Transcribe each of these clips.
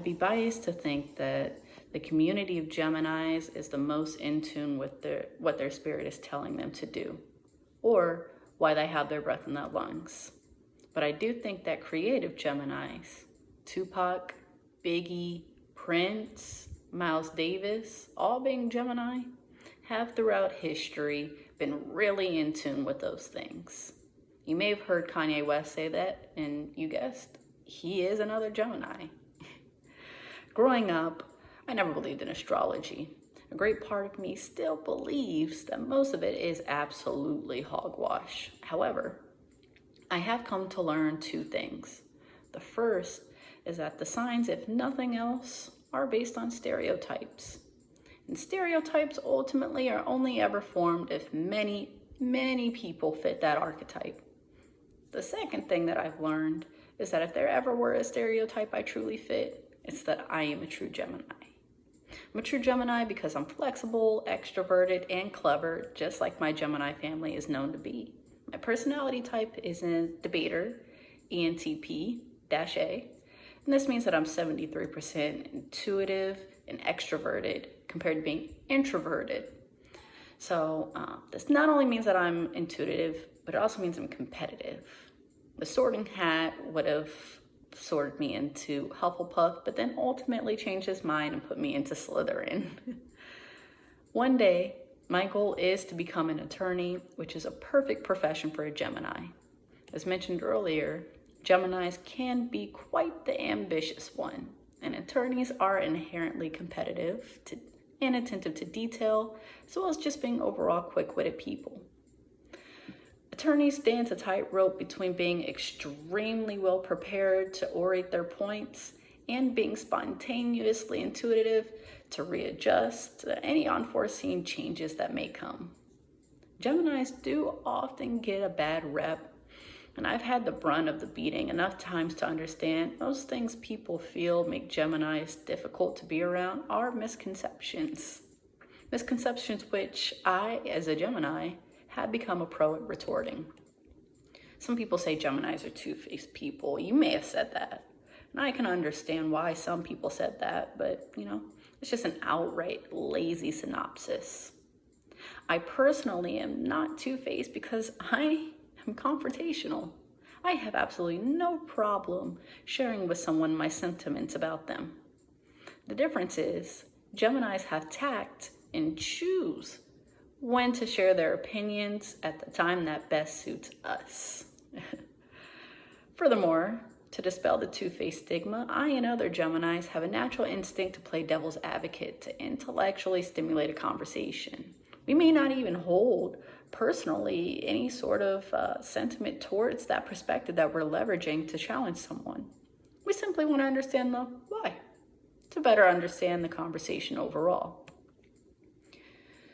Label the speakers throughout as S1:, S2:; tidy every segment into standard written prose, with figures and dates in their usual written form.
S1: I'd be biased to think that the community of Geminis is the most in tune with what their spirit is telling them to do, or why they have their breath in their lungs. But I do think that creative Geminis, Tupac, Biggie, Prince, Miles Davis, all being Gemini, have throughout history been really in tune with those things. You may have heard Kanye West say that, and you guessed, he is another Gemini. Growing up, I never believed in astrology. A great part of me still believes that most of it is absolutely hogwash. However, I have come to learn two things. The first is that the signs, if nothing else, are based on stereotypes. And stereotypes ultimately are only ever formed if many, many people fit that archetype. The second thing that I've learned is that if there ever were a stereotype I truly fit, it's that I am a true Gemini. I'm a true Gemini because I'm flexible, extroverted, and clever, just like my Gemini family is known to be. My personality type is a debater, ENTP-A, and this means that I'm 73% intuitive and extroverted compared to being introverted. So this not only means that I'm intuitive, but it also means I'm competitive. The Sorting Hat would have sorted me into Hufflepuff, but then ultimately changed his mind and put me into Slytherin. One day, my goal is to become an attorney, which is a perfect profession for a Gemini. As mentioned earlier, Geminis can be quite the ambitious one, and attorneys are inherently competitive and attentive to detail, as well as just being overall quick-witted people. Attorneys dance a tightrope between being extremely well prepared to orate their points and being spontaneously intuitive to readjust to any unforeseen changes that may come. Geminis do often get a bad rep, and I've had the brunt of the beating enough times to understand most things people feel make Geminis difficult to be around are misconceptions. Misconceptions which I, as a Gemini, have become a pro at retorting. Some people say Geminis are two-faced people. You may have said that. And I can understand why some people said that, but it's just an outright lazy synopsis. I personally am not two-faced because I am confrontational. I have absolutely no problem sharing with someone my sentiments about them. The difference is Geminis have tact and choose when to share their opinions at the time that best suits us. Furthermore, to dispel the two-faced stigma, I and other Geminis have a natural instinct to play devil's advocate to intellectually stimulate a conversation. We may not even hold personally any sort of sentiment towards that perspective that we're leveraging to challenge someone. We simply want to understand the why, to better understand the conversation overall.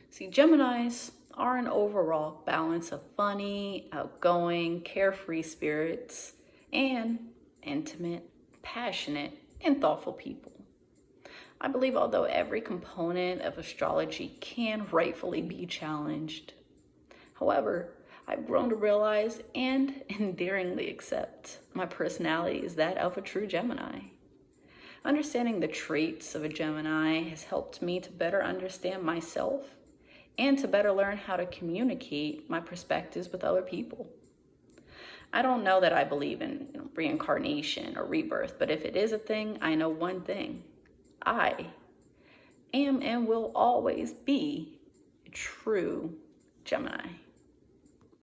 S1: See, Geminis are an overall balance of funny, outgoing, carefree spirits, and intimate, passionate, and thoughtful people. I believe although every component of astrology can rightfully be challenged, however, I've grown to realize and endearingly accept my personality is that of a true Gemini. Understanding the traits of a Gemini has helped me to better understand myself and to better learn how to communicate my perspectives with other people. I don't know that I believe in reincarnation or rebirth, but if it is a thing, I know one thing. I am and will always be a true Gemini.